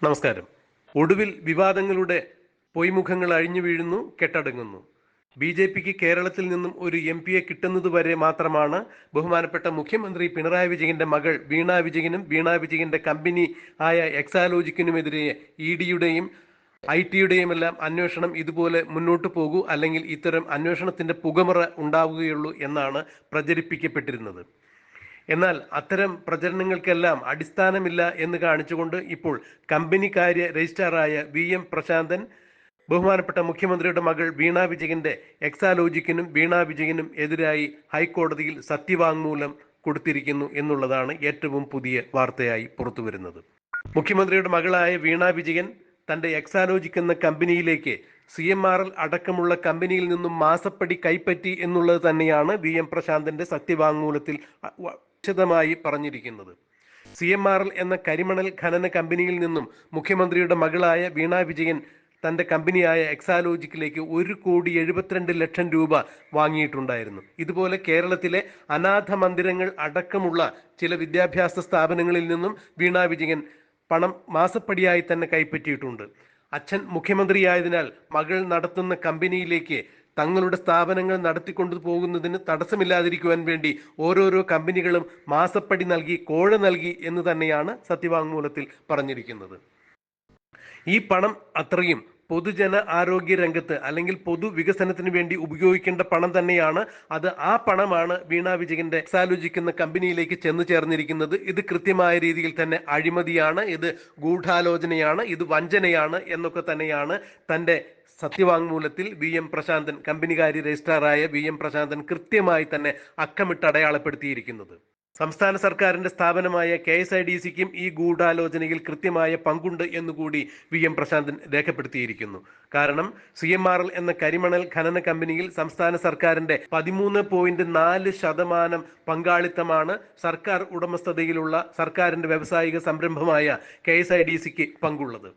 നമസ്കാരം. ഒടുവിൽ വിവാദങ്ങളുടെ പൊയ്മുഖങ്ങൾ അഴിഞ്ഞു വീഴുന്നു, കെട്ടടങ്ങുന്നു. ബി.ജെ.പിക്ക് കേരളത്തിൽ നിന്നും ഒരു എം.പിയെ കിട്ടുന്നതുവരെ മാത്രമാണ് ബഹുമാനപ്പെട്ട മുഖ്യമന്ത്രി പിണറായി വിജയന്റെ മകൾ വീണ വിജയനും വീണ വിജയന്റെ കമ്പനി ആയ എക്സാലോജിക്കിനുമെതിരെ ഇ.ഡിയുടെയും ഐ.ടിയുടെയും എല്ലാം അന്വേഷണം ഇതുപോലെ മുന്നോട്ട് പോകൂ, അല്ലെങ്കിൽ ഇത്തരം അന്വേഷണത്തിന്റെ പുകമറ ഉണ്ടാവുകയുള്ളൂ എന്നാണ് പ്രചരിപ്പിക്കപ്പെട്ടിരുന്നത്. എന്നാൽ അത്തരം പ്രചരണങ്ങൾക്കെല്ലാം അടിസ്ഥാനമില്ല എന്ന് കാണിച്ചുകൊണ്ട് ഇപ്പോൾ കമ്പനി കാര്യ രജിസ്ട്രാറായ വി.എം. പ്രശാന്തൻ ബഹുമാനപ്പെട്ട മുഖ്യമന്ത്രിയുടെ മകൾ വീണ വിജയന്റെ എക്സാലോജിക്കിനും വീണ വിജയനും എതിരായി ഹൈക്കോടതിയിൽ സത്യവാങ്മൂലം കൊടുത്തിരിക്കുന്നു എന്നുള്ളതാണ് ഏറ്റവും പുതിയ വാർത്തയായി പുറത്തുവരുന്നത്. മുഖ്യമന്ത്രിയുടെ മകളായ വീണ വിജയൻ തന്റെ എക്സാലോജിക് എന്ന കമ്പനിയിലേക്ക് CMRL അടക്കമുള്ള കമ്പനിയിൽ നിന്നും മാസപ്പടി കൈപ്പറ്റി എന്നുള്ളത് തന്നെയാണ് വി.എം. പ്രശാന്തന്റെ സത്യവാങ്മൂലത്തിൽ വിശദമായി പറഞ്ഞിരിക്കുന്നത്. CMRL എന്ന കരിമണൽ ഖനന കമ്പനിയിൽ നിന്നും മുഖ്യമന്ത്രിയുടെ മകളായ വീണ വിജയൻ തന്റെ കമ്പനിയായ എക്സാലോജിക്കിലേക്ക് 1,72,00,000 രൂപ വാങ്ങിയിട്ടുണ്ടായിരുന്നു. ഇതുപോലെ കേരളത്തിലെ അനാഥ മന്ദിരങ്ങൾ അടക്കമുള്ള ചില വിദ്യാഭ്യാസ സ്ഥാപനങ്ങളിൽ നിന്നും വീണ വിജയൻ പണം മാസപ്പടിയായി തന്നെ കൈപ്പറ്റിയിട്ടുണ്ട്. അച്ഛൻ മുഖ്യമന്ത്രിയായതിനാൽ മകൾ നടത്തുന്ന കമ്പനിയിലേക്ക് തങ്ങളുടെ സ്ഥാപനങ്ങൾ നടത്തിക്കൊണ്ടു പോകുന്നതിന് തടസ്സമില്ലാതിരിക്കുവാൻ വേണ്ടി ഓരോരോ കമ്പനികളും മാസപ്പടി നൽകി, കോഴ നൽകി എന്ന് തന്നെയാണ് സത്യവാങ്മൂലത്തിൽ പറഞ്ഞിരിക്കുന്നത്. ഈ പണം അത്രയും പൊതുജന ആരോഗ്യ രംഗത്ത് അല്ലെങ്കിൽ പൊതുവികസനത്തിന് വേണ്ടി ഉപയോഗിക്കേണ്ട പണം തന്നെയാണ്. ആ പണമാണ് വീണ വിജയന്റെ എക്സാലോജിക് എന്ന കമ്പനിയിലേക്ക് ചെന്നു ചേർന്നിരിക്കുന്നത്. ഇത് കൃത്യമായ രീതിയിൽ തന്നെ അഴിമതിയാണ്, ഇത് ഗൂഢാലോചനയാണ്, ഇത് വഞ്ചനയാണ് എന്നൊക്കെ തന്നെയാണ് തന്റെ സത്യവാങ്മൂലത്തിൽ വി.എം. പ്രശാന്തൻ, കമ്പനികാര്യ രജിസ്ട്രാറായ വി.എം. പ്രശാന്തൻ കൃത്യമായി തന്നെ അക്കമിട്ട് അടയാളപ്പെടുത്തിയിരിക്കുന്നത്. സംസ്ഥാന സർക്കാരിന്റെ സ്ഥാപനമായ KSIDCക്കും ഈ ഗൂഢാലോചനയിൽ കൃത്യമായ പങ്കുണ്ട് എന്നുകൂടി വി.എം. പ്രശാന്തൻ രേഖപ്പെടുത്തിയിരിക്കുന്നു. കാരണം CMRL എന്ന കരിമണൽ ഖനന കമ്പനിയിൽ സംസ്ഥാന സർക്കാരിന്റെ 13.4% പങ്കാളിത്തമാണ് സർക്കാർ ഉടമസ്ഥതയിലുള്ള സർക്കാരിന്റെ വ്യാവസായിക സംരംഭമായ KSIDCക്ക് പങ്കുള്ളത്.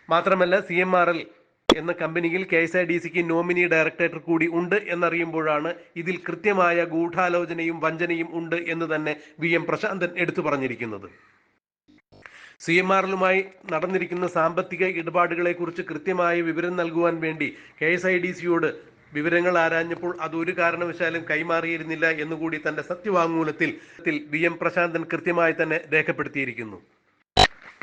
മാത്രമല്ല CMRL എന്ന കമ്പനിയിൽ KSIDCക്ക് നോമിനി ഡയറക്ടർ കൂടി ഉണ്ട് എന്നറിയുമ്പോഴാണ് ഇതിൽ കൃത്യമായ ഗൂഢാലോചനയും വഞ്ചനയും ഉണ്ട് എന്ന് തന്നെ വി.എം. പ്രശാന്തൻ എടുത്തു പറഞ്ഞിരിക്കുന്നത്. CMRLുമായി നടന്നിരിക്കുന്ന സാമ്പത്തിക ഇടപാടുകളെ കുറിച്ച് കൃത്യമായ വിവരം നൽകുവാൻ വേണ്ടി KSIDCയോട് വിവരങ്ങൾ ആരാഞ്ഞപ്പോൾ അതൊരു കാരണവശാലും കൈമാറിയിരുന്നില്ല എന്നുകൂടി തന്റെ സത്യവാങ്മൂലത്തിൽ വി.എം. പ്രശാന്തൻ കൃത്യമായി തന്നെ രേഖപ്പെടുത്തിയിരിക്കുന്നു.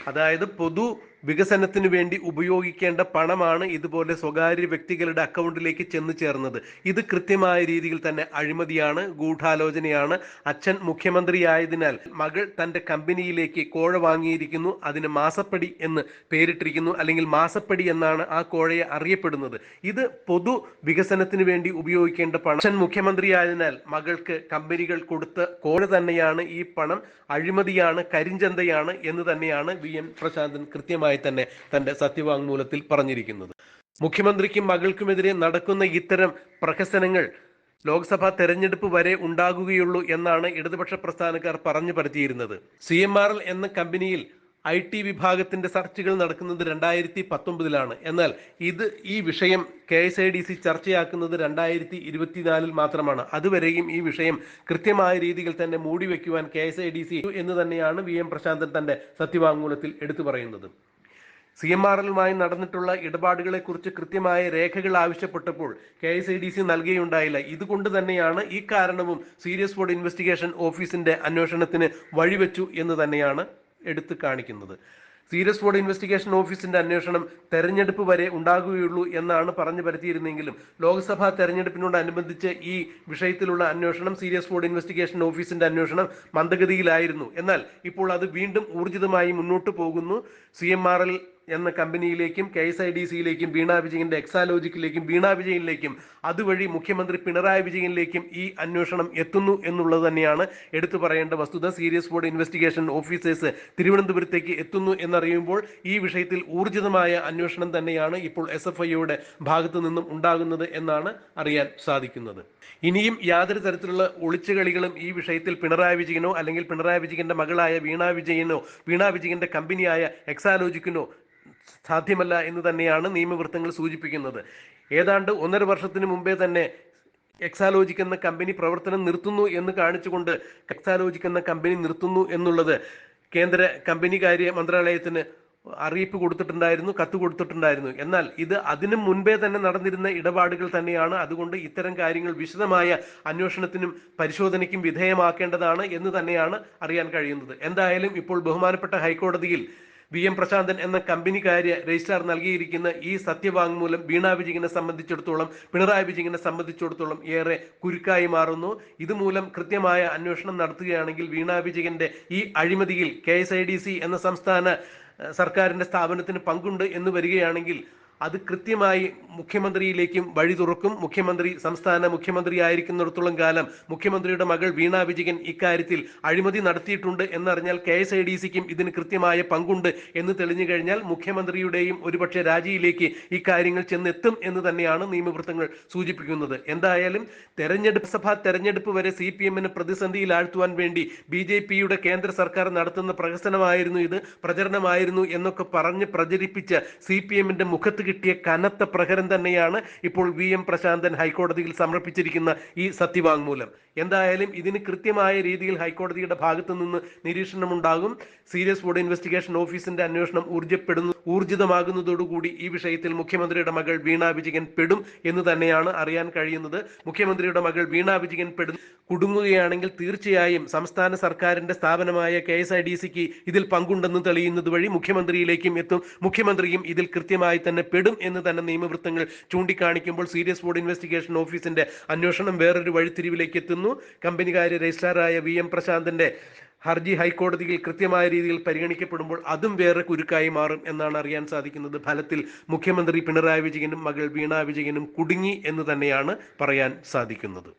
അതായത് പൊതു വികസനത്തിന് വേണ്ടി ഉപയോഗിക്കേണ്ട പണമാണ് ഇതുപോലെ സ്വകാര്യ വ്യക്തികളുടെ അക്കൗണ്ടിലേക്ക് ചെന്ന് ചേർന്നത്. ഇത് കൃത്യമായ രീതിയിൽ തന്നെ അഴിമതിയാണ്, ഗൂഢാലോചനയാണ്. അച്ഛൻ മുഖ്യമന്ത്രിയായതിനാൽ മകൾ തന്റെ കമ്പനിയിലേക്ക് കോഴ വാങ്ങിയിരിക്കുന്നു. അതിന് മാസപ്പടി എന്ന് പേരിട്ടിരിക്കുന്നു, അല്ലെങ്കിൽ മാസപ്പടി എന്നാണ് ആ കോഴയെ അറിയപ്പെടുന്നത്. ഇത് പൊതു വികസനത്തിന് വേണ്ടി ഉപയോഗിക്കേണ്ട പണം. അച്ഛൻ മുഖ്യമന്ത്രിയായതിനാൽ മകൾക്ക് കമ്പനികൾ കൊടുത്ത കോഴ തന്നെയാണ് ഈ പണം. അഴിമതിയാണ്, കരിഞ്ചന്തയാണ് എന്ന് തന്നെയാണ് വി.എം. പ്രശാന്തൻ കൃത്യമായി തന്നെ തന്റെ സത്യവാങ്മൂലത്തിൽ പറഞ്ഞിരിക്കുന്നത്. മുഖ്യമന്ത്രിക്കും മകൾക്കുമെതിരെ നടക്കുന്ന ഇത്തരം പ്രഹസനങ്ങൾ ലോക്സഭാ തെരഞ്ഞെടുപ്പ് വരെ ഉണ്ടാകുകയുള്ളൂ എന്നാണ് ഇടതുപക്ഷ പ്രസ്ഥാനക്കാർ പറഞ്ഞു പരത്തിയിരുന്നത്. CMRL എന്ന കമ്പനിയിൽ IT വിഭാഗത്തിന്റെ ചർച്ചകൾ നടക്കുന്നത് 2019 എന്നാൽ ഈ വിഷയം KSIDC ചർച്ചയാക്കുന്നത് 2024 മാത്രമാണ്. അതുവരെയും ഈ വിഷയം കൃത്യമായ രീതിയിൽ തന്നെ മൂടിവെക്കുവാൻ KSIDC എന്ന് തന്നെയാണ് വി.എം. പ്രശാന്തൻ തന്റെ സത്യവാങ്മൂലത്തിൽ എടുത്തു പറയുന്നത്. CMRLുമായി നടന്നിട്ടുള്ള ഇടപാടുകളെ കുറിച്ച് കൃത്യമായ രേഖകൾ ആവശ്യപ്പെട്ടപ്പോൾ KSIDC നൽകുകയുണ്ടായില്ല. ഇതുകൊണ്ട് തന്നെയാണ് ഈ കാരണവും സീരിയസ് ഫ്രോഡ് ഇൻവെസ്റ്റിഗേഷൻ ഓഫീസിന്റെ അന്വേഷണത്തിന് വഴിവെച്ചു എന്ന് തന്നെയാണ് എടുത്തു കാണിക്കുന്നത്. സീരിയസ് ഫ്രോഡ് ഇൻവെസ്റ്റിഗേഷൻ ഓഫീസിന്റെ അന്വേഷണം തെരഞ്ഞെടുപ്പ് വരെ ഉണ്ടാകുകയുള്ളൂ എന്നാണ് പറഞ്ഞു പരത്തിയിരുന്നെങ്കിലും ലോക്സഭാ തെരഞ്ഞെടുപ്പിനോടനുബന്ധിച്ച് ഈ വിഷയത്തിലുള്ള അന്വേഷണം, സീരിയസ് ഫ്രോഡ് ഇൻവെസ്റ്റിഗേഷൻ ഓഫീസിന്റെ അന്വേഷണം മന്ദഗതിയിലായിരുന്നു. എന്നാൽ ഇപ്പോൾ അത് വീണ്ടും ഊർജിതമായി മുന്നോട്ട് പോകുന്നു. CMRL എന്ന കമ്പനിയിലേക്കും KSIDCയിലേക്കും വീണ വിജയന്റെ എക്സാലോജിക്കിലേക്കും വീണ വിജയനിലേക്കും അതുവഴി മുഖ്യമന്ത്രി പിണറായി വിജയനിലേക്കും ഈ അന്വേഷണം എത്തുന്നു എന്നുള്ളത് തന്നെയാണ് എടുത്തു പറയേണ്ട വസ്തുത. സീരിയസ് ഫ്രോഡ് ഇൻവെസ്റ്റിഗേഷൻ ഓഫീസേഴ്സ് തിരുവനന്തപുരത്തേക്ക് എത്തുന്നു എന്നറിയുമ്പോൾ ഈ വിഷയത്തിൽ ഊർജിതമായ അന്വേഷണം തന്നെയാണ് ഇപ്പോൾ SFIയുടെ ഭാഗത്തു നിന്നും ഉണ്ടാകുന്നത് എന്നാണ് അറിയാൻ സാധിക്കുന്നത്. ഇനിയും യാതൊരു തരത്തിലുള്ള ഒളിച്ചുകളികളും ഈ വിഷയത്തിൽ പിണറായി വിജയനോ അല്ലെങ്കിൽ പിണറായി വിജയന്റെ മകളായ വീണ വിജയനോ വീണ വിജയന്റെ കമ്പനിയായ എക്സാലോജിക്കിനോ സാധ്യമല്ല എന്ന് തന്നെയാണ് നിയമവൃത്തങ്ങൾ സൂചിപ്പിക്കുന്നത്. ഏതാണ്ട് 1.5 വർഷത്തിന് മുമ്പേ തന്നെ എക്സാലോജിക് എന്ന കമ്പനി പ്രവർത്തനം നിർത്തുന്നു എന്ന് കാണിച്ചുകൊണ്ട് എക്സാലോജിക് എന്ന കമ്പനി നിർത്തുന്നു എന്നുള്ളത് കേന്ദ്ര കമ്പനി കാര്യ മന്ത്രാലയത്തിന് അറിയിപ്പ് കൊടുത്തിട്ടുണ്ടായിരുന്നു, കത്ത് കൊടുത്തിട്ടുണ്ടായിരുന്നു. എന്നാൽ ഇത് അതിനു മുൻപേ തന്നെ നടന്നിരുന്ന ഇടപാടുകൾ തന്നെയാണ്. അതുകൊണ്ട് ഇത്തരം കാര്യങ്ങൾ വിശദമായ അന്വേഷണത്തിനും പരിശോധനയ്ക്കും വിധേയമാക്കേണ്ടതാണ് എന്ന് തന്നെയാണ് അറിയാൻ കഴിയുന്നത്. എന്തായാലും ഇപ്പോൾ ബഹുമാനപ്പെട്ട ഹൈക്കോടതിയിൽ VM പ്രശാന്തൻ എന്ന കമ്പനിക്കാര് രജിസ്ട്രാർ നൽകിയിരിക്കുന്ന ഈ സത്യവാങ്മൂലം വീണ വിജയനെ സംബന്ധിച്ചിടത്തോളം, പിണറായി വിജയനെ സംബന്ധിച്ചിടത്തോളം ഏറെ കുരുക്കായി മാറുന്നു. ഇതുമൂലം കൃത്യമായ അന്വേഷണം നടത്തുകയാണെങ്കിൽ വീണ വിജയന്റെ ഈ അഴിമതിയിൽ KSIDC എന്ന സംസ്ഥാന സർക്കാരിന്റെ സ്ഥാപനത്തിന് പങ്കുണ്ട് എന്ന് വരികയാണെങ്കിൽ അത് കൃത്യമായി മുഖ്യമന്ത്രിയിലേക്കും വഴി തുറക്കും. മുഖ്യമന്ത്രി സംസ്ഥാന മുഖ്യമന്ത്രി ആയിരിക്കുന്നിടത്തോളം കാലം മുഖ്യമന്ത്രിയുടെ മകൾ വീണ വിജയൻ ഇക്കാര്യത്തിൽ അഴിമതി നടത്തിയിട്ടുണ്ട് എന്നറിഞ്ഞാൽ KSIDCക്കും ഇതിന് കൃത്യമായ പങ്കുണ്ട് എന്ന് തെളിഞ്ഞു കഴിഞ്ഞാൽ മുഖ്യമന്ത്രിയുടെയും ഒരുപക്ഷെ രാജിയിലേക്ക് ഇക്കാര്യങ്ങൾ ചെന്നെത്തും എന്ന് തന്നെയാണ് നിയമവൃത്തങ്ങൾ സൂചിപ്പിക്കുന്നത്. എന്തായാലും സഭാ തെരഞ്ഞെടുപ്പ് വരെ CPMന് പ്രതിസന്ധിയിലാഴ്ത്തുവാൻ വേണ്ടി BJPയുടെ കേന്ദ്ര സർക്കാർ നടത്തുന്ന പ്രഹസനമായിരുന്നു ഇത്, പ്രചരണമായിരുന്നു എന്നൊക്കെ പറഞ്ഞ് പ്രചരിപ്പിച്ച CPMന്റെ മുഖത്ത് കിട്ടിയ കനത്ത പ്രഹരം തന്നെയാണ് ഇപ്പോൾ VM പ്രശാന്തൻ ഹൈക്കോടതിയിൽ സമർപ്പിച്ചിരിക്കുന്ന ഈ സത്യവാങ്മൂലം. എന്തായാലും ഇതിന് കൃത്യമായ രീതിയിൽ ഹൈക്കോടതിയുടെ ഭാഗത്തു നിന്ന് നിരീക്ഷണമുണ്ടാകും. സീരിയസ് ഫ്രോഡ് ഇൻവെസ്റ്റിഗേഷൻ ഓഫീസിന്റെ അന്വേഷണം ഊർജിതമാകുന്നതോടുകൂടി ഈ വിഷയത്തിൽ മുഖ്യമന്ത്രിയുടെ മകൾ വീണ വിജയൻ പെടും എന്ന് തന്നെയാണ് അറിയാൻ കഴിയുന്നത്. മുഖ്യമന്ത്രിയുടെ മകൾ വീണ വിജയൻ കുടുങ്ങുകയാണെങ്കിൽ തീർച്ചയായും സംസ്ഥാന സർക്കാരിന്റെ സ്ഥാപനമായ KSIDCക്ക് ഇതിൽ പങ്കുണ്ടെന്ന് തെളിയുന്നത് വഴി മുഖ്യമന്ത്രിയിലേക്കും എത്തും. മുഖ്യമന്ത്രിയും ഇതിൽ കൃത്യമായി തന്നെ പെടും എന്ന് തന്നെ നിയമവൃത്തങ്ങൾ ചൂണ്ടിക്കാണിക്കുമ്പോൾ സീരിയസ് ഫ്രോഡ് ഇൻവെസ്റ്റിഗേഷൻ ഓഫീസിന്റെ അന്വേഷണം വേറൊരു വഴിത്തിരിവിലേക്ക് എത്തുന്നു. കമ്പനിക്കാര് രജിസ്ട്രാറായ VM പ്രശാന്തന്റെ ഹർജി ഹൈക്കോടതിയിൽ കൃത്യമായ രീതിയിൽ പരിഗണിക്കപ്പെടുമ്പോൾ അതും വേറെ കുരുക്കായി മാറും എന്നാണ് അറിയാൻ സാധിക്കുന്നത്. ഫലത്തിൽ മുഖ്യമന്ത്രി പിണറായി വിജയനും മകൾ വീണ വിജയനും കുടുങ്ങി എന്ന് തന്നെയാണ് പറയാൻ സാധിക്കുന്നത്.